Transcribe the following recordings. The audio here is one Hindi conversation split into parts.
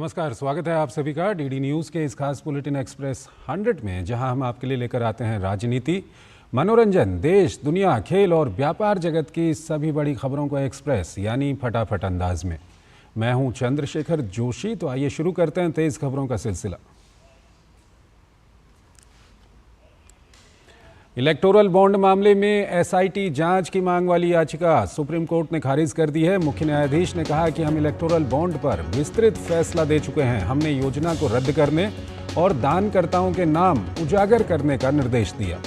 नमस्कार, स्वागत है आप सभी का डीडी न्यूज़ के इस खास बुलेटिन एक्सप्रेस 100 में, जहां हम आपके लिए लेकर आते हैं राजनीति, मनोरंजन, देश, दुनिया, खेल और व्यापार जगत की सभी बड़ी खबरों को एक्सप्रेस यानी फटाफट अंदाज में। मैं हूं चंद्रशेखर जोशी। तो आइए शुरू करते हैं तेज खबरों का सिलसिला। इलेक्टोरल बॉन्ड मामले में एसआईटी जांच की मांग वाली याचिका सुप्रीम कोर्ट ने खारिज कर दी है। मुख्य न्यायाधीश ने कहा कि हम इलेक्टोरल बॉन्ड पर विस्तृत फैसला दे चुके हैं। हमने योजना को रद्द करने और दानकर्ताओं के नाम उजागर करने का निर्देश दिया।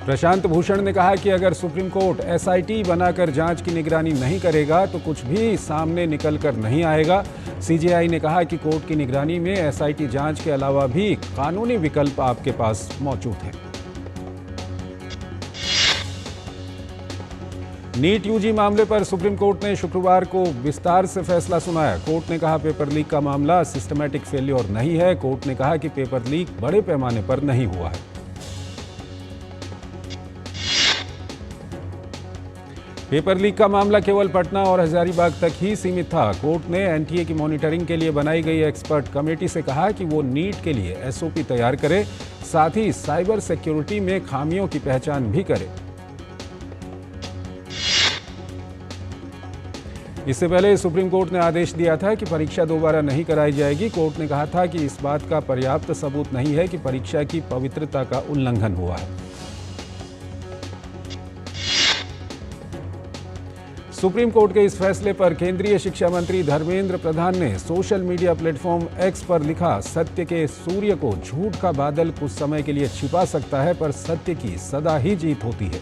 प्रशांत भूषण ने कहा कि अगर सुप्रीम कोर्ट एसआईटी बनाकर जांच की निगरानी नहीं करेगा तो कुछ भी सामने निकल कर नहीं आएगा। सीजेआई ने कहा कि कोर्ट की निगरानी में एसआईटी जांच के अलावा भी कानूनी विकल्प आपके पास मौजूद हैं। नीट यूजी मामले पर सुप्रीम कोर्ट ने शुक्रवार को विस्तार से फैसला सुनाया। कोर्ट ने कहा पेपर लीक का मामला सिस्टमैटिक फेल्योर नहीं है। कोर्ट ने कहा कि पेपर लीक बड़े पैमाने पर नहीं हुआ है। पेपर लीक का मामला केवल पटना और हजारीबाग तक ही सीमित था। कोर्ट ने एनटीए की मॉनिटरिंग के लिए बनाई गई एक्सपर्ट कमेटी से कहा कि वो नीट के लिए एसओपी तैयार करे, साथ ही साइबर सिक्योरिटी में खामियों की पहचान भी करे। इससे पहले सुप्रीम कोर्ट ने आदेश दिया था कि परीक्षा दोबारा नहीं कराई जाएगी। कोर्ट ने कहा था कि इस बात का पर्याप्त सबूत नहीं है कि परीक्षा की पवित्रता का उल्लंघन हुआ है। सुप्रीम कोर्ट के इस फैसले पर केंद्रीय शिक्षा मंत्री धर्मेंद्र प्रधान ने सोशल मीडिया प्लेटफॉर्म एक्स पर लिखा, सत्य के सूर्य को झूठ का बादल कुछ समय के लिए छिपा सकता है, पर सत्य की सदा ही जीत होती है।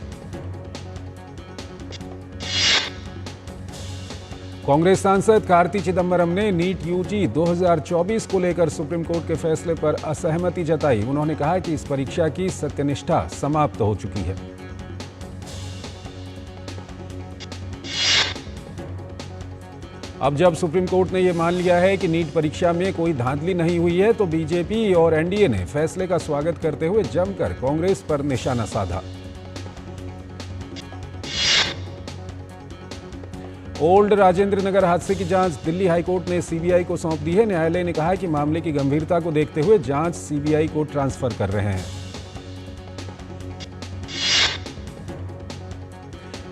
कांग्रेस सांसद कार्ति चिदंबरम ने नीट यूजी 2024 को लेकर सुप्रीम कोर्ट के फैसले पर असहमति जताई। उन्होंने कहा कि इस परीक्षा की सत्यनिष्ठा समाप्त हो चुकी है। अब जब सुप्रीम कोर्ट ने यह मान लिया है कि नीट परीक्षा में कोई धांधली नहीं हुई है, तो बीजेपी और एनडीए ने फैसले का स्वागत करते हुए जमकर कांग्रेस पर निशाना साधा। ओल्ड राजेंद्र नगर हादसे की जांच दिल्ली हाईकोर्ट ने सीबीआई को सौंप दी है। न्यायालय ने कहा कि मामले की गंभीरता को देखते हुए जांच सीबीआई को ट्रांसफर कर रहे हैं।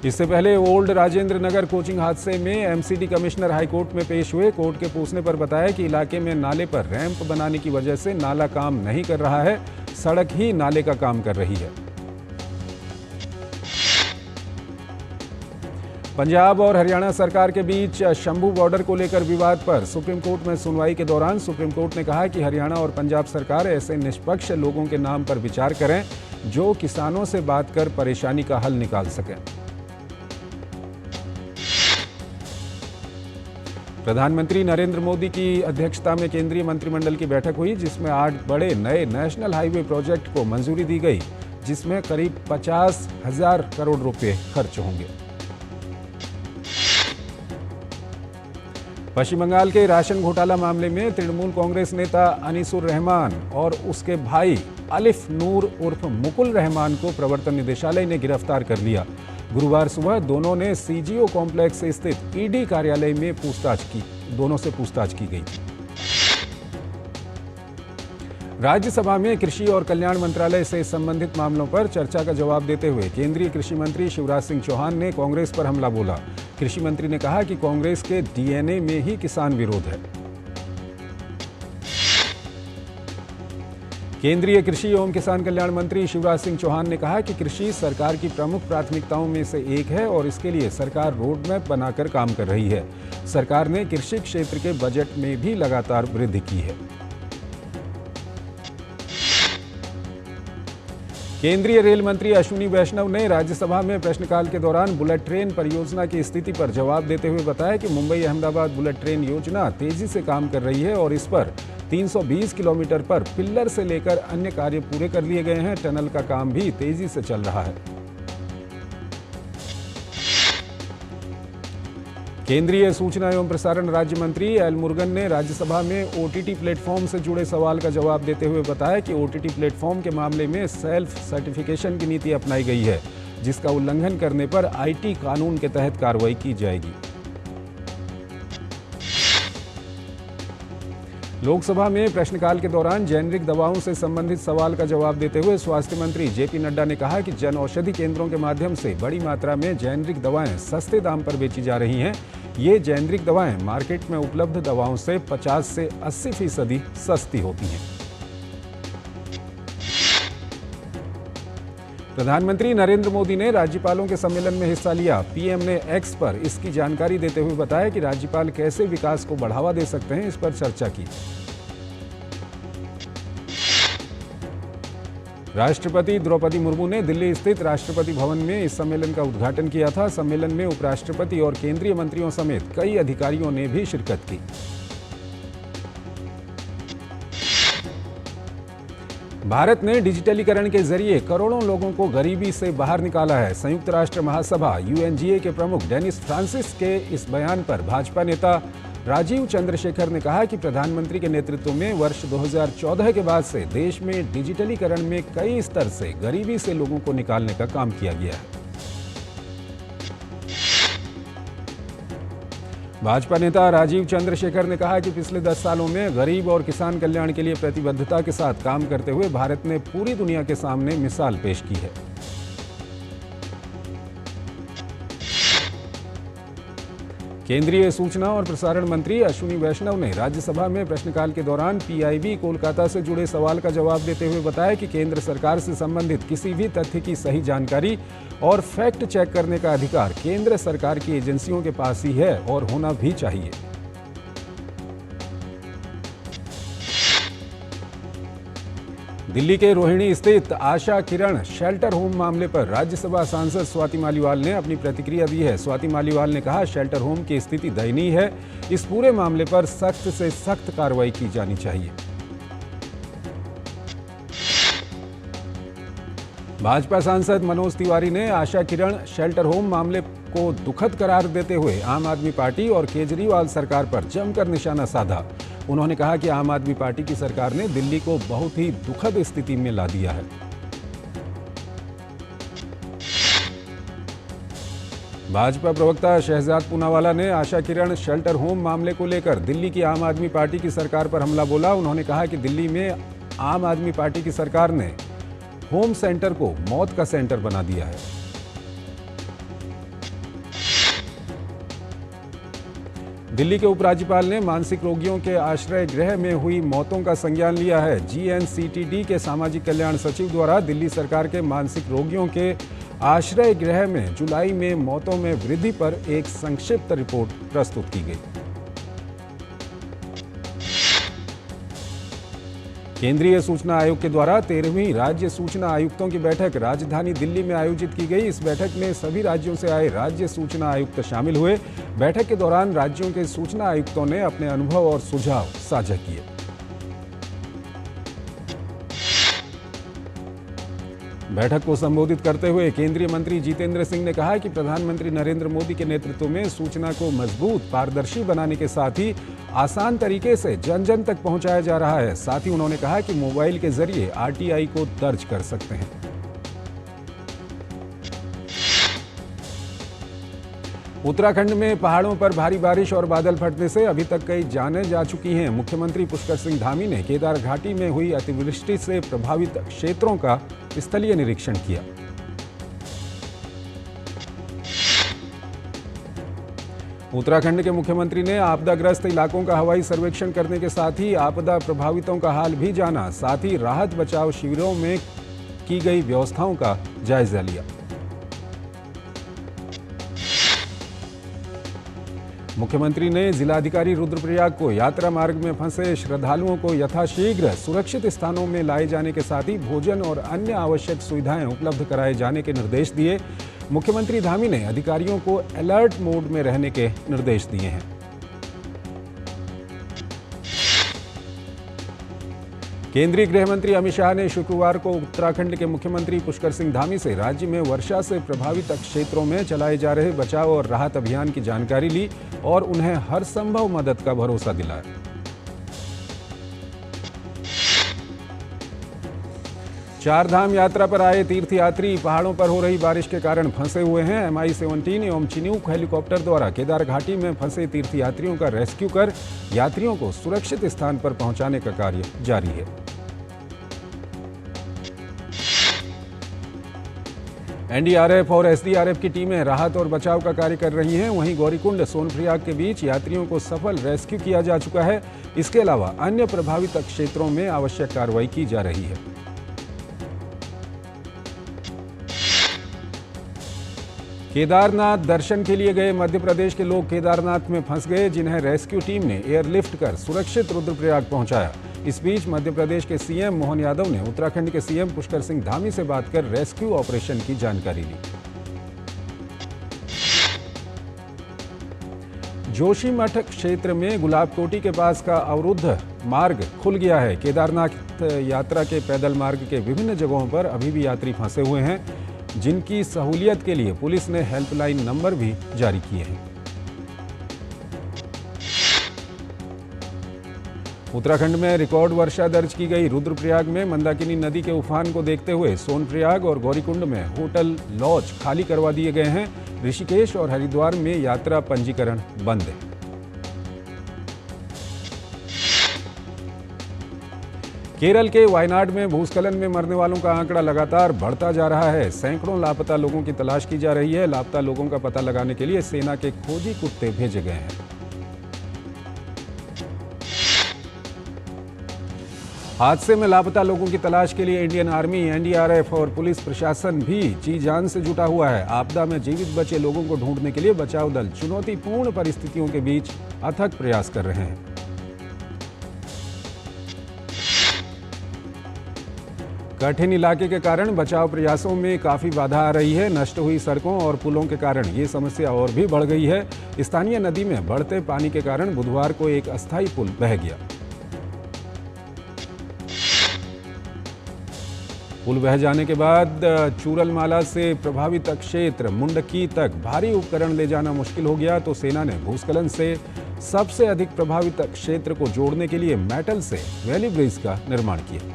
इससे पहले ओल्ड राजेंद्र नगर कोचिंग हादसे में एमसीडी कमिश्नर हाईकोर्ट में पेश हुए। कोर्ट के पूछने पर बताया कि इलाके में नाले पर रैंप बनाने की वजह से नाला काम नहीं कर रहा है, सड़क ही नाले का काम कर रही है। पंजाब और हरियाणा सरकार के बीच शंभू बॉर्डर को लेकर विवाद पर सुप्रीम कोर्ट में सुनवाई के दौरान सुप्रीम कोर्ट ने कहा कि हरियाणा और पंजाब सरकार ऐसे निष्पक्ष लोगों के नाम पर विचार करें जो किसानों से बात कर परेशानी का हल निकाल सकें। प्रधानमंत्री नरेंद्र मोदी की अध्यक्षता में केंद्रीय मंत्रिमंडल की बैठक हुई, जिसमें 8 बड़े नए नेशनल हाईवे प्रोजेक्ट को मंजूरी दी गई, जिसमें करीब 50,000 करोड़ रुपए खर्च होंगे। पश्चिम बंगाल के राशन घोटाला मामले में तृणमूल कांग्रेस नेता अनीसुर रहमान और उसके भाई अलिफ नूर उर्फ मुकुल रहमान को प्रवर्तन निदेशालय ने गिरफ्तार कर लिया। गुरुवार सुबह दोनों ने सीजीओ कॉम्प्लेक्स स्थित ईडी कार्यालय में दोनों से पूछताछ की गई। राज्यसभा में कृषि और कल्याण मंत्रालय से संबंधित मामलों पर चर्चा का जवाब देते हुए केंद्रीय कृषि मंत्री शिवराज सिंह चौहान ने कांग्रेस पर हमला बोला। कृषि मंत्री ने कहा कि कांग्रेस के डीएनए में ही किसान विरोध है। केंद्रीय कृषि एवं किसान कल्याण मंत्री शिवराज सिंह चौहान ने कहा कि कृषि सरकार की प्रमुख प्राथमिकताओं में से एक है और इसके लिए सरकार रोडमैप बनाकर काम कर रही है। सरकार ने कृषि क्षेत्र के बजट में भी लगातार वृद्धि की है। केंद्रीय रेल मंत्री अश्विनी वैष्णव ने राज्यसभा में प्रश्नकाल के दौरान बुलेट ट्रेन परियोजना की स्थिति पर जवाब देते हुए बताया कि मुंबई अहमदाबाद बुलेट ट्रेन योजना तेजी से काम कर रही है और इस पर 320 किलोमीटर पर पिल्लर से लेकर अन्य कार्य पूरे कर लिए गए हैं। टनल का काम भी तेजी से चल रहा है। केंद्रीय सूचना एवं प्रसारण राज्य मंत्री एल मुरुगन ने राज्यसभा में ओटीटी प्लेटफॉर्म से जुड़े सवाल का जवाब देते हुए बताया कि ओटीटी प्लेटफॉर्म के मामले में सेल्फ सर्टिफिकेशन की नीति अपनाई गई है, जिसका उल्लंघन करने पर आईटी कानून के तहत कार्रवाई की जाएगी। लोकसभा में प्रश्नकाल के दौरान जेनेरिक दवाओं से संबंधित सवाल का जवाब देते हुए स्वास्थ्य मंत्री जेपी नड्डा ने कहा कि जन औषधि केंद्रों के माध्यम से बड़ी मात्रा में जेनेरिक दवाएं सस्ते दाम पर बेची जा रही हैं। ये जेनेरिक दवाएं मार्केट में उपलब्ध दवाओं से 50 से 80% सस्ती होती हैं। प्रधानमंत्री नरेंद्र मोदी ने राज्यपालों के सम्मेलन में हिस्सा लिया। पीएम ने एक्स पर इसकी जानकारी देते हुए बताया कि राज्यपाल कैसे विकास को बढ़ावा दे सकते हैं, इस पर चर्चा की। राष्ट्रपति द्रौपदी मुर्मू ने दिल्ली स्थित राष्ट्रपति भवन में इस सम्मेलन का उद्घाटन किया था। सम्मेलन में उपराष्ट्रपति और केंद्रीय मंत्रियों समेत कई अधिकारियों ने भी शिरकत की। भारत ने डिजिटलीकरण के जरिए करोड़ों लोगों को गरीबी से बाहर निकाला है। संयुक्त राष्ट्र महासभा यूएनजीए के प्रमुख डेनिस फ्रांसिस के इस बयान पर भाजपा नेता राजीव चंद्रशेखर ने कहा कि प्रधानमंत्री के नेतृत्व में वर्ष 2014 के बाद से देश में डिजिटलीकरण में कई स्तर से गरीबी से लोगों को निकालने का काम किया गया है। भाजपा नेता राजीव चंद्रशेखर ने कहा कि पिछले 10 सालों में गरीब और किसान कल्याण के लिए प्रतिबद्धता के साथ काम करते हुए भारत ने पूरी दुनिया के सामने मिसाल पेश की है। केंद्रीय सूचना और प्रसारण मंत्री अश्विनी वैष्णव ने राज्यसभा में प्रश्नकाल के दौरान पीआईबी कोलकाता से जुड़े सवाल का जवाब देते हुए बताया कि केंद्र सरकार से संबंधित किसी भी तथ्य की सही जानकारी और फैक्ट चेक करने का अधिकार केंद्र सरकार की एजेंसियों के पास ही है और होना भी चाहिए। दिल्ली के रोहिणी स्थित आशा किरण शेल्टर होम मामले पर राज्यसभा सांसद स्वाति मालीवाल ने अपनी प्रतिक्रिया दी है। स्वाति मालीवाल ने कहा, शेल्टर होम की स्थिति दयनीय है। इस पूरे मामले पर सख्त से सख्त कार्रवाई की जानी चाहिए। भाजपा सांसद मनोज तिवारी ने आशा किरण शेल्टर होम मामले को दुखद करार देते हुए आम आदमी पार्टी और केजरीवाल सरकार पर जमकर निशाना साधा। उन्होंने कहा कि आम आदमी पार्टी की सरकार ने दिल्ली को बहुत ही दुखद स्थिति में ला दिया है। भाजपा प्रवक्ता शहजाद पूनावाला ने आशा किरण शेल्टर होम मामले को लेकर दिल्ली की आम आदमी पार्टी की सरकार पर हमला बोला। उन्होंने कहा कि दिल्ली में आम आदमी पार्टी की सरकार ने होम सेंटर को मौत का सेंटर बना दिया है। दिल्ली के उपराज्यपाल ने मानसिक रोगियों के आश्रय गृह में हुई मौतों का संज्ञान लिया है। जीएनसीटीडी के सामाजिक कल्याण सचिव द्वारा दिल्ली सरकार के मानसिक रोगियों के आश्रय गृह में जुलाई में मौतों में वृद्धि पर एक संक्षिप्त रिपोर्ट प्रस्तुत की गई। केंद्रीय सूचना आयोग के द्वारा 13वीं राज्य सूचना आयुक्तों की बैठक राजधानी दिल्ली में आयोजित की गई। इस बैठक में सभी राज्यों से आए राज्य सूचना आयुक्त शामिल हुए। बैठक के दौरान राज्यों के सूचना आयुक्तों ने अपने अनुभव और सुझाव साझा किए। बैठक को संबोधित करते हुए केंद्रीय मंत्री जितेंद्र सिंह ने कहा कि प्रधानमंत्री नरेंद्र मोदी के नेतृत्व में सूचना को मजबूत, पारदर्शी बनाने के साथ ही आसान तरीके से जन जन तक पहुंचाया जा रहा है। साथ ही उन्होंने कहा कि मोबाइल के जरिए आरटीआई को दर्ज कर सकते हैं। उत्तराखंड में पहाड़ों पर भारी बारिश और बादल फटने से अभी तक कई जानें जा चुकी हैं। मुख्यमंत्री पुष्कर सिंह धामी ने केदार घाटी में हुई अतिवृष्टि से प्रभावित क्षेत्रों का स्थलीय निरीक्षण किया। उत्तराखंड के मुख्यमंत्री ने आपदाग्रस्त इलाकों का हवाई सर्वेक्षण करने के साथ ही आपदा प्रभावितों का हाल भी जाना। साथ ही राहत बचाव शिविरों में की गई व्यवस्थाओं का जायजा लिया। मुख्यमंत्री ने जिलाधिकारी रुद्रप्रयाग को यात्रा मार्ग में फंसे श्रद्धालुओं को यथाशीघ्र सुरक्षित स्थानों में लाए जाने के साथ ही भोजन और अन्य आवश्यक सुविधाएं उपलब्ध कराए जाने के निर्देश दिए। मुख्यमंत्री धामी ने अधिकारियों को अलर्ट मोड में रहने के निर्देश दिए हैं। केंद्रीय गृह मंत्री अमित शाह ने शुक्रवार को उत्तराखंड के मुख्यमंत्री पुष्कर सिंह धामी से राज्य में वर्षा से प्रभावित क्षेत्रों में चलाए जा रहे बचाव और राहत अभियान की जानकारी ली और उन्हें हर संभव मदद का भरोसा दिलाया। चारधाम यात्रा पर आए तीर्थयात्री पहाड़ों पर हो रही बारिश के कारण फंसे हुए हैं। MI-17 एवं चिनूक हेलीकॉप्टर द्वारा केदार घाटी में फंसे तीर्थयात्रियों का रेस्क्यू कर यात्रियों को सुरक्षित स्थान पर पहुंचाने का कार्य जारी है। NDRF और SDRF की टीमें राहत और बचाव का कार्य कर रही हैं। वहीं गौरीकुंड सोनप्रयाग के बीच यात्रियों को सफल रेस्क्यू किया जा चुका है। इसके अलावा अन्य प्रभावित क्षेत्रों में आवश्यक कार्रवाई की जा रही है। केदारनाथ दर्शन के लिए गए मध्य प्रदेश के लोग केदारनाथ में फंस गए, जिन्हें रेस्क्यू टीम ने एयरलिफ्ट कर सुरक्षित रुद्रप्रयाग पहुंचाया। इस बीच मध्य प्रदेश के सीएम मोहन यादव ने उत्तराखंड के सीएम पुष्कर सिंह धामी से बात कर रेस्क्यू ऑपरेशन की जानकारी ली। जोशीमठ क्षेत्र में गुलाबकोटी के पास का अवरुद्ध मार्ग खुल गया है। केदारनाथ यात्रा के पैदल मार्ग के विभिन्न जगहों पर अभी भी यात्री फंसे हुए हैं, जिनकी सहूलियत के लिए पुलिस ने हेल्पलाइन नंबर भी जारी किए हैं। उत्तराखंड में रिकॉर्ड वर्षा दर्ज की गई। रुद्रप्रयाग में मंदाकिनी नदी के उफान को देखते हुए सोनप्रयाग और गौरीकुंड में होटल लॉज खाली करवा दिए गए हैं। ऋषिकेश और हरिद्वार में यात्रा पंजीकरण बंद है। केरल के वायनाड में भूस्खलन में मरने वालों का आंकड़ा लगातार बढ़ता जा रहा है। सैकड़ों लापता लोगों की तलाश की जा रही है। लापता लोगों का पता लगाने के लिए सेना के खोजी कुत्ते भेजे गए हैं। हादसे में लापता लोगों की तलाश के लिए इंडियन आर्मी, NDRF और पुलिस प्रशासन भी जी जान से जुटा हुआ है। आपदा में जीवित बचे लोगों को ढूंढने के लिए बचाव दल चुनौतीपूर्ण परिस्थितियों के बीच अथक प्रयास कर रहे हैं। कठिन इलाके के कारण बचाव प्रयासों में काफी बाधा आ रही है। नष्ट हुई सड़कों और पुलों के कारण ये समस्या और भी बढ़ गई है। स्थानीय नदी में बढ़ते पानी के कारण बुधवार को एक अस्थायी पुल बह गया। पुल बह जाने के बाद चूरलमाला से प्रभावित क्षेत्र मुंडकी तक भारी उपकरण ले जाना मुश्किल हो गया, तो सेना ने भूस्खलन से सबसे अधिक प्रभावित क्षेत्र को जोड़ने के लिए मेटल से वैली ब्रिज का निर्माण किया।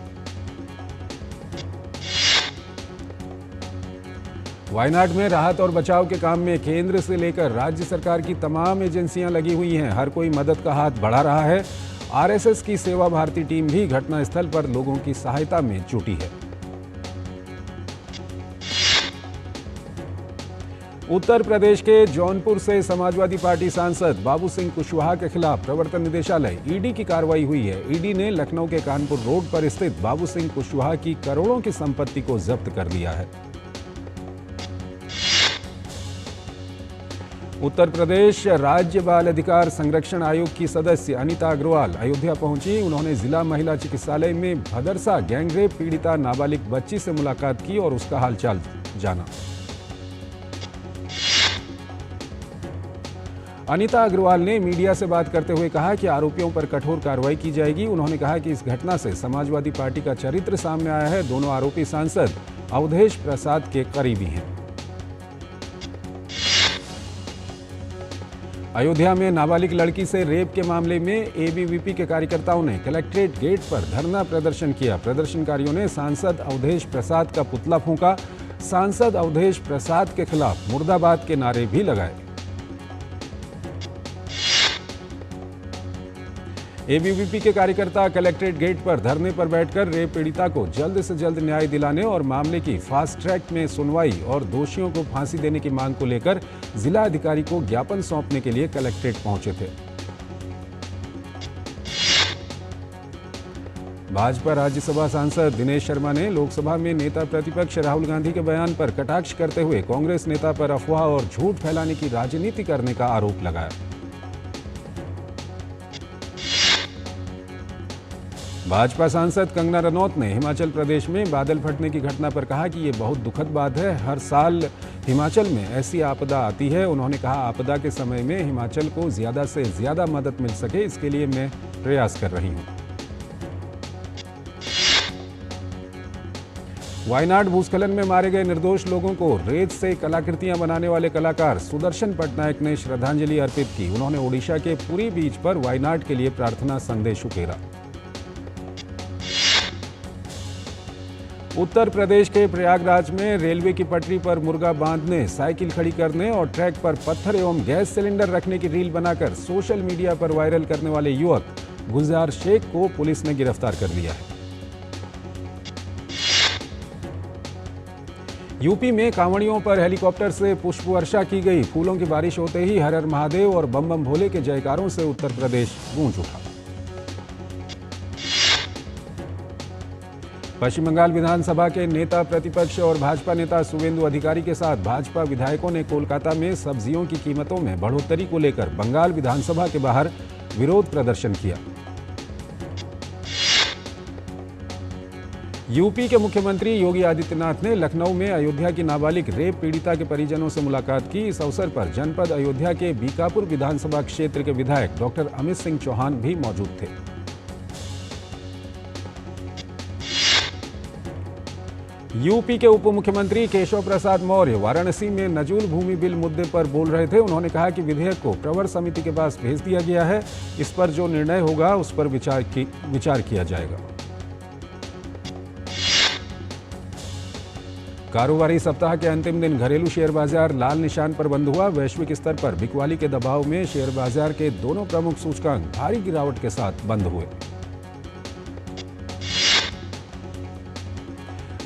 वायनाड में राहत और बचाव के काम में केंद्र से लेकर राज्य सरकार की तमाम एजेंसियां लगी हुई हैं। हर कोई मदद का हाथ बढ़ा रहा है। RSS की सेवा भारती टीम भी घटनास्थल पर लोगों की सहायता में जुटी है। उत्तर प्रदेश के जौनपुर से समाजवादी पार्टी सांसद बाबू सिंह कुशवाहा के खिलाफ प्रवर्तन निदेशालय ED की कार्रवाई हुई है। ED ने लखनऊ के कानपुर रोड पर स्थित बाबू सिंह कुशवाहा की करोड़ों की संपत्ति को जब्त कर लिया है। उत्तर प्रदेश राज्य बाल अधिकार संरक्षण आयोग की सदस्य अनीता अग्रवाल अयोध्या पहुंची। उन्होंने जिला महिला चिकित्सालय में भदरसा गैंगरेप पीड़िता नाबालिग बच्ची से मुलाकात की और उसका हालचाल जाना। अनीता अग्रवाल ने मीडिया से बात करते हुए कहा कि आरोपियों पर कठोर कार्रवाई की जाएगी। उन्होंने कहा कि इस घटना से समाजवादी पार्टी का चरित्र सामने आया है। दोनों आरोपी सांसद अवधेश प्रसाद के करीबी हैं। अयोध्या में नाबालिग लड़की से रेप के मामले में ABVP के कार्यकर्ताओं ने कलेक्ट्रेट गेट पर धरना प्रदर्शन किया। प्रदर्शनकारियों ने सांसद अवधेश प्रसाद का पुतला फूंका। सांसद अवधेश प्रसाद के खिलाफ मुर्दाबाद के नारे भी लगाए। ABVP के कार्यकर्ता कलेक्ट्रेट गेट पर धरने पर बैठकर रेप पीड़िता को जल्द से जल्द न्याय दिलाने और मामले की फास्ट ट्रैक में सुनवाई और दोषियों को फांसी देने की मांग को लेकर जिला अधिकारी को ज्ञापन सौंपने के लिए कलेक्ट्रेट पहुंचे थे। भाजपा राज्यसभा सांसद दिनेश शर्मा ने लोकसभा में नेता प्रतिपक्ष राहुल गांधी के बयान पर कटाक्ष करते हुए कांग्रेस नेता पर अफवाह और झूठ फैलाने की राजनीति करने का आरोप लगाया। भाजपा सांसद कंगना रनौत ने हिमाचल प्रदेश में बादल फटने की घटना पर कहा कि ये बहुत दुखद बात है। हर साल हिमाचल में ऐसी आपदा आती है। उन्होंने कहा, आपदा के समय में हिमाचल को ज्यादा से ज्यादा मदद मिल सके, इसके लिए मैं प्रयास कर रही हूं। वायनाड भूस्खलन में मारे गए निर्दोष लोगों को रेत से कलाकृतियां बनाने वाले कलाकार सुदर्शन पटनायक ने श्रद्धांजलि अर्पित की। उन्होंने ओडिशा के पुरी बीच पर वायनाड के लिए प्रार्थना संदेश उकेरा। उत्तर प्रदेश के प्रयागराज में रेलवे की पटरी पर मुर्गा बांधने, साइकिल खड़ी करने और ट्रैक पर पत्थर एवं गैस सिलेंडर रखने की रील बनाकर सोशल मीडिया पर वायरल करने वाले युवक गुलजार शेख को पुलिस ने गिरफ्तार कर लिया है। यूपी में कांवड़ियों पर हेलीकॉप्टर से पुष्प वर्षा की गई। फूलों की बारिश होते ही हर हर महादेव और बम बम भोले के जयकारों से उत्तर प्रदेश गूंज उठा। पश्चिम बंगाल विधानसभा के नेता प्रतिपक्ष और भाजपा नेता शुवेंदु अधिकारी के साथ भाजपा विधायकों ने कोलकाता में सब्जियों की कीमतों में बढ़ोतरी को लेकर बंगाल विधानसभा के बाहर विरोध प्रदर्शन किया। यूपी के मुख्यमंत्री योगी आदित्यनाथ ने लखनऊ में अयोध्या की नाबालिग रेप पीड़िता के परिजनों से मुलाकात की। इस अवसर पर जनपद अयोध्या के बीकापुर विधानसभा क्षेत्र के विधायक डॉक्टर अमित सिंह चौहान भी मौजूद थे। यूपी के उप मुख्यमंत्री केशव प्रसाद मौर्य वाराणसी में नजूल भूमि बिल मुद्दे पर बोल रहे थे। उन्होंने कहा कि विधेयक को प्रवर समिति के पास भेज दिया गया है। इस पर जो निर्णय होगा उस पर विचार किया जाएगा। कारोबारी सप्ताह के अंतिम दिन घरेलू शेयर बाजार लाल निशान पर बंद हुआ। वैश्विक स्तर पर बिकवाली के दबाव में शेयर बाजार के दोनों प्रमुख सूचकांक भारी गिरावट के साथ बंद हुए।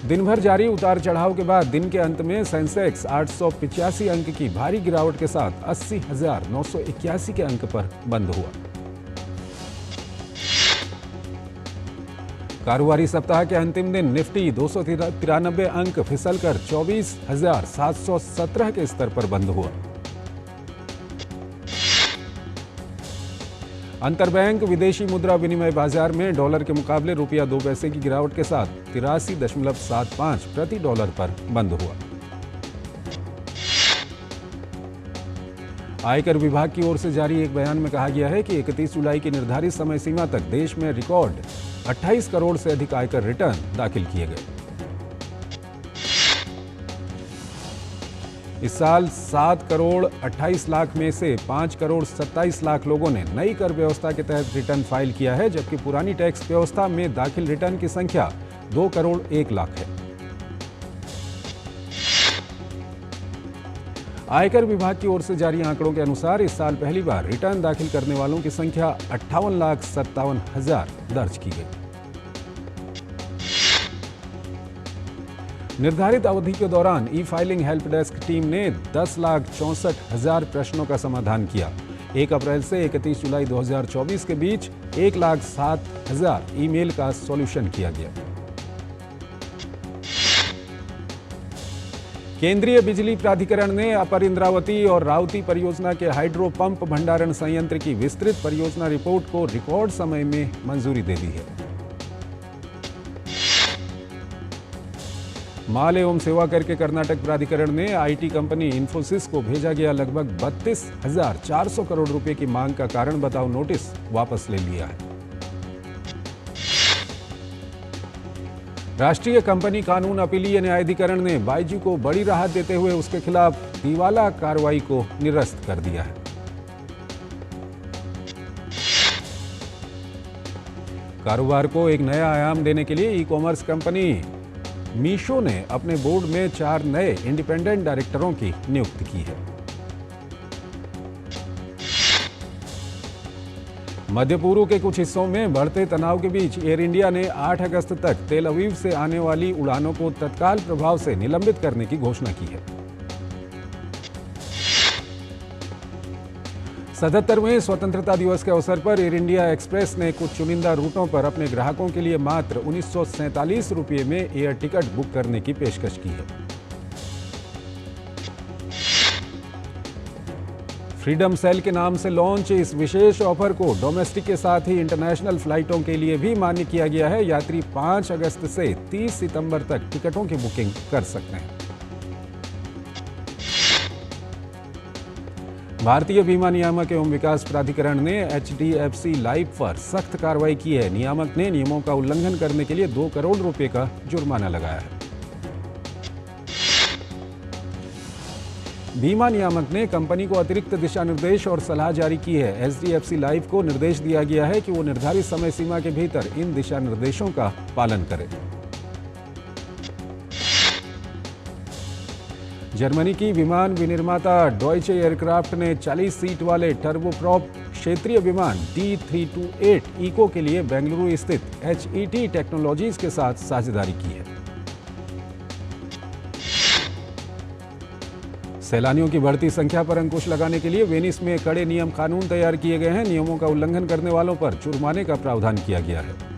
दिन भर जारी उतार चढ़ाव के बाद दिन के अंत में सेंसेक्स 885 अंक की भारी गिरावट के साथ 80,981 के अंक पर बंद हुआ। कारोबारी सप्ताह के अंतिम दिन निफ्टी 293 अंक फिसलकर 24,717 के स्तर पर बंद हुआ। अंतरबैंक विदेशी मुद्रा विनिमय बाजार में डॉलर के मुकाबले रुपया 2 पैसे की गिरावट के साथ 83.75 प्रति डॉलर पर बंद हुआ। आयकर विभाग की ओर से जारी एक बयान में कहा गया है कि 31 जुलाई की निर्धारित समय सीमा तक देश में रिकॉर्ड 28 करोड़ से अधिक आयकर रिटर्न दाखिल किए गए। इस साल 7 करोड़ 28 लाख में से 5 करोड़ 27 लाख लोगों ने नई कर व्यवस्था के तहत रिटर्न फाइल किया है, जबकि पुरानी टैक्स व्यवस्था में दाखिल रिटर्न की संख्या 2 करोड़ 1 लाख है। आयकर विभाग की ओर से जारी आंकड़ों के अनुसार इस साल पहली बार रिटर्न दाखिल करने वालों की संख्या 58,57,000 दर्ज की गई। निर्धारित अवधि के दौरान ई फाइलिंग हेल्प डेस्क टीम ने 10,64,000 प्रश्नों का समाधान किया। 1 अप्रैल से 31 जुलाई 2024 के बीच 1,07,000 ईमेल का सॉल्यूशन किया गया। केंद्रीय बिजली प्राधिकरण ने अपर इंद्रावती और रावती परियोजना के हाइड्रो पंप भंडारण संयंत्र की विस्तृत परियोजना रिपोर्ट को रिकॉर्ड समय में मंजूरी दे दी है। माल एवं सेवा कर के कर्नाटक प्राधिकरण ने आईटी कंपनी इन्फोसिस को भेजा गया लगभग 32,400 करोड़ रुपए की मांग का कारण बताओ नोटिस वापस ले लिया है। राष्ट्रीय कंपनी कानून अपीलीय न्यायाधिकरण ने बायजू को बड़ी राहत देते हुए उसके खिलाफ दिवाला कार्रवाई को निरस्त कर दिया है। कारोबार को एक नया आयाम देने के लिए ई कॉमर्स कंपनी मीशो ने अपने बोर्ड में 4 नए इंडिपेंडेंट डायरेक्टरों की नियुक्ति की है। मध्य पूर्व के कुछ हिस्सों में बढ़ते तनाव के बीच एयर इंडिया ने 8 अगस्त तक तेल अवीव से आने वाली उड़ानों को तत्काल प्रभाव से निलंबित करने की घोषणा की है। 77वें स्वतंत्रता दिवस के अवसर पर एयर इंडिया एक्सप्रेस ने कुछ चुनिंदा रूटों पर अपने ग्राहकों के लिए मात्र 1947 रुपये में एयर टिकट बुक करने की पेशकश की है। फ्रीडम सेल के नाम से लॉन्च इस विशेष ऑफर को डोमेस्टिक के साथ ही इंटरनेशनल फ्लाइटों के लिए भी मान्य किया गया है। यात्री 5 अगस्त से 30 सितंबर तक टिकटों की बुकिंग कर सकते हैं। भारतीय बीमा नियामक एवं विकास प्राधिकरण ने HDFC लाइफ पर सख्त कार्रवाई की है। नियामक ने नियमों का उल्लंघन करने के लिए 2 करोड़ रुपए का जुर्माना लगाया है। बीमा नियामक ने कंपनी को अतिरिक्त दिशा निर्देश और सलाह जारी की है। HDFC लाइफ को निर्देश दिया गया है कि वो निर्धारित समय सीमा के भीतर इन दिशा निर्देशों का पालन करे। जर्मनी की विमान विनिर्माता डॉयचे एयरक्राफ्ट ने 40 सीट वाले टर्बोप्रॉप क्षेत्रीय विमान D328 इको के लिए बेंगलुरु स्थित HET टेक्नोलॉजीज के साथ साझेदारी की है। सैलानियों की बढ़ती संख्या पर अंकुश लगाने के लिए वेनिस में कड़े नियम कानून तैयार किए गए हैं। नियमों का उल्लंघन करने वालों पर जुर्माने का प्रावधान किया गया है।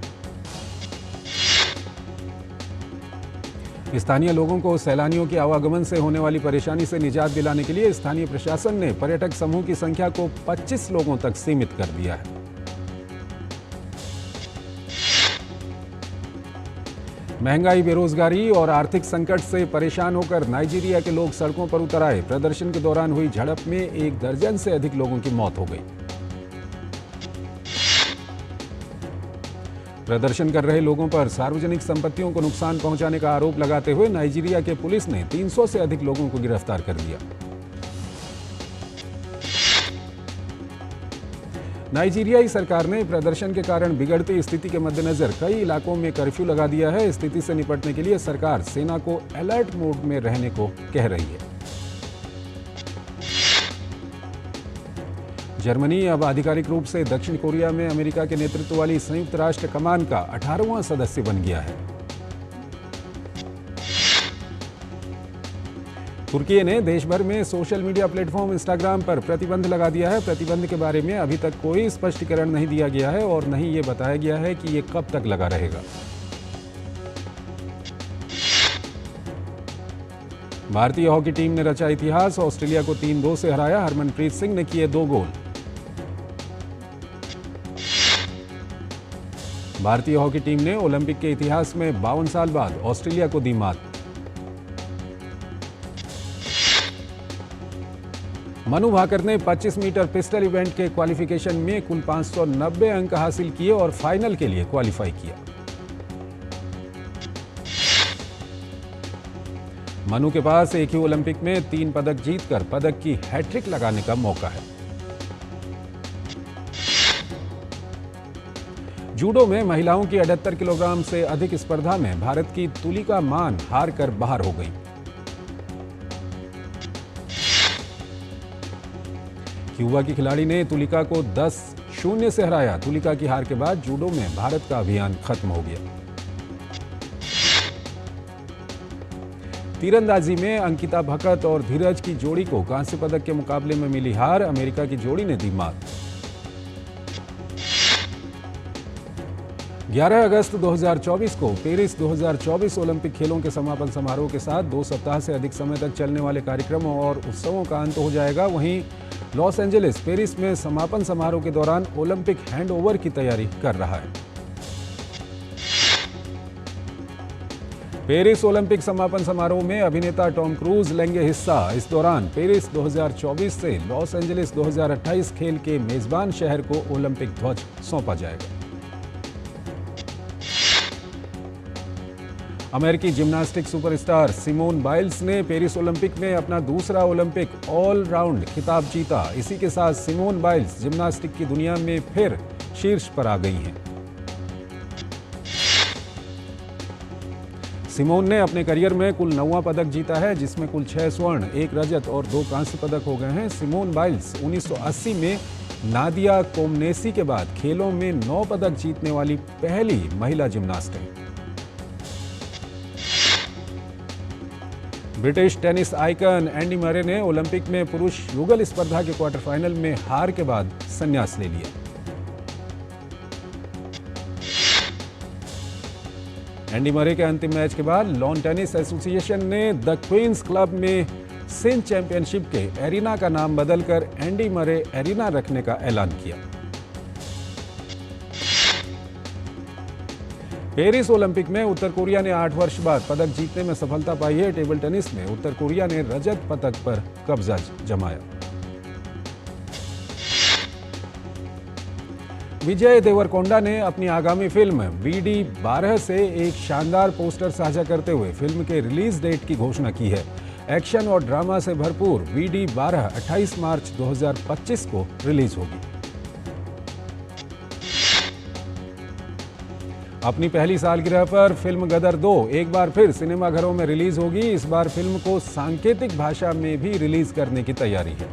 स्थानीय लोगों को सैलानियों के आवागमन से होने वाली परेशानी से निजात दिलाने के लिए स्थानीय प्रशासन ने पर्यटक समूह की संख्या को 25 लोगों तक सीमित कर दिया है। महंगाई, बेरोजगारी और आर्थिक संकट से परेशान होकर नाइजीरिया के लोग सड़कों पर उतर आए। प्रदर्शन के दौरान हुई झड़प में 1 दर्जन से अधिक लोगों की मौत हो गई। प्रदर्शन कर रहे लोगों पर सार्वजनिक संपत्तियों को नुकसान पहुंचाने का आरोप लगाते हुए नाइजीरिया के पुलिस ने 300 से अधिक लोगों को गिरफ्तार कर लिया। नाइजीरियाई सरकार ने प्रदर्शन के कारण बिगड़ती स्थिति के मद्देनजर कई इलाकों में कर्फ्यू लगा दिया है। स्थिति से निपटने के लिए सरकार सेना को अलर्ट मोड में रहने को कह रही है। जर्मनी अब आधिकारिक रूप से दक्षिण कोरिया में अमेरिका के नेतृत्व वाली संयुक्त राष्ट्र कमान का 18वां सदस्य बन गया है। तुर्की ने देश भर में सोशल मीडिया प्लेटफॉर्म इंस्टाग्राम पर प्रतिबंध लगा दिया है। प्रतिबंध के बारे में अभी तक कोई स्पष्टीकरण नहीं दिया गया है और न ही ये बताया गया है कि ये कब तक लगा रहेगा। भारतीय हॉकी टीम ने रचा इतिहास। ऑस्ट्रेलिया को 3-2 से हराया। हरमनप्रीत सिंह ने किए 2 गोल। भारतीय हॉकी टीम ने ओलंपिक के इतिहास में 52 साल बाद ऑस्ट्रेलिया को दी मात। मनु भाकर ने 25 मीटर पिस्टल इवेंट के क्वालिफिकेशन में कुल 590 अंक हासिल किए और फाइनल के लिए क्वालिफाई किया। मनु के पास एक ही ओलंपिक में 3 पदक जीतकर पदक की हैट्रिक लगाने का मौका है। जूडो में महिलाओं की 78 किलोग्राम से अधिक स्पर्धा में भारत की तुलिका मान हार कर बाहर हो गई। क्यूबा की खिलाड़ी ने तुलिका को 10-0 से हराया। तुलिका की हार के बाद जूडो में भारत का अभियान खत्म हो गया। तीरंदाजी में अंकिता भकत और धीरज की जोड़ी को कांस्य पदक के मुकाबले में मिली हार। अमेरिका की जोड़ी ने दी मात। 11 अगस्त 2024 को पेरिस 2024 ओलंपिक खेलों के समापन समारोह के साथ 2 सप्ताह से अधिक समय तक चलने वाले कार्यक्रमों और उत्सवों का अंत हो जाएगा। वहीं लॉस एंजलिस पेरिस में समापन समारोह के दौरान ओलंपिक हैंडओवर की तैयारी कर रहा है। पेरिस ओलंपिक समापन समारोह में अभिनेता टॉम क्रूज लेंगे हिस्सा। इस दौरान पेरिस 2024 से लॉस एंजलिस 2028 खेल के मेजबान शहर को ओलंपिक ध्वज सौंपा जाएगा। अमेरिकी जिम्नास्टिक सुपरस्टार सिमोन बाइल्स ने पेरिस ओलंपिक में अपना दूसरा ओलंपिक ऑल राउंड खिताब जीता। इसी के साथ सिमोन बाइल्स जिम्नास्टिक की दुनिया में फिर शीर्ष पर आ गई हैं। सिमोन ने अपने करियर में कुल 9वां पदक जीता है, जिसमें कुल 6 स्वर्ण, 1 रजत और 2 कांस्य पदक हो गए हैं। सिमोन बाइल्स 1980 में नादिया कोमनेसी के बाद खेलों में 9 पदक जीतने वाली पहली महिला जिम्नास्ट हैं। British tennis icon Andy Murray ने ओलंपिक में पुरुष युगल स्पर्धा के क्वार्टर फाइनल में हार के बाद संन्यास ले लिया। एंडी मरे के अंतिम मैच के बाद लॉन टेनिस एसोसिएशन ने द क्वींस क्लब में सिंध चैंपियनशिप के एरिना का नाम बदलकर एंडी मरे एरिना रखने का ऐलान किया। पेरिस ओलंपिक में उत्तर कोरिया ने 8 वर्ष बाद पदक जीतने में सफलता पाई है। टेबल टेनिस में उत्तर कोरिया ने रजत पदक पर कब्जा जमाया। विजय देवरकोंडा ने अपनी आगामी फिल्म VD12 से एक शानदार पोस्टर साझा करते हुए फिल्म के रिलीज डेट की घोषणा की है। एक्शन और ड्रामा से भरपूर VD12 28 मार्च 2025 को रिलीज होगी। अपनी पहली सालगिरह पर फिल्म गदर 2 एक बार फिर सिनेमाघरों में रिलीज होगी। इस बार फिल्म को सांकेतिक भाषा में भी रिलीज करने की तैयारी है।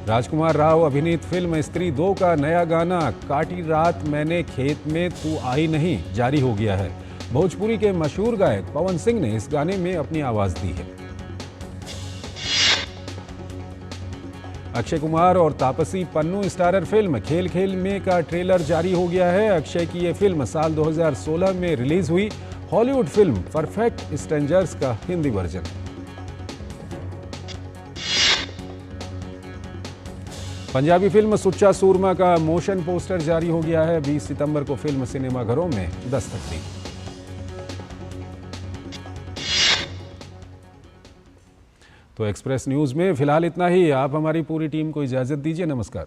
राजकुमार राव अभिनीत फिल्म स्त्री 2 का नया गाना काटी रात मैंने खेत में तू आई नहीं जारी हो गया है। भोजपुरी के मशहूर गायक पवन सिंह ने इस गाने में अपनी आवाज दी है। अक्षय कुमार और तापसी पन्नू स्टारर फिल्म खेल खेल में का ट्रेलर जारी हो गया है। अक्षय की ये फिल्म साल 2016 में रिलीज हुई हॉलीवुड फिल्म परफेक्ट स्ट्रेंजर्स का हिंदी वर्जन। पंजाबी फिल्म सुच्चा सूरमा का मोशन पोस्टर जारी हो गया है। 20 सितंबर को फिल्म सिनेमाघरों में दस्तक दी। तो एक्सप्रेस न्यूज में फिलहाल इतना ही। आप हमारी पूरी टीम को इजाजत दीजिए। नमस्कार।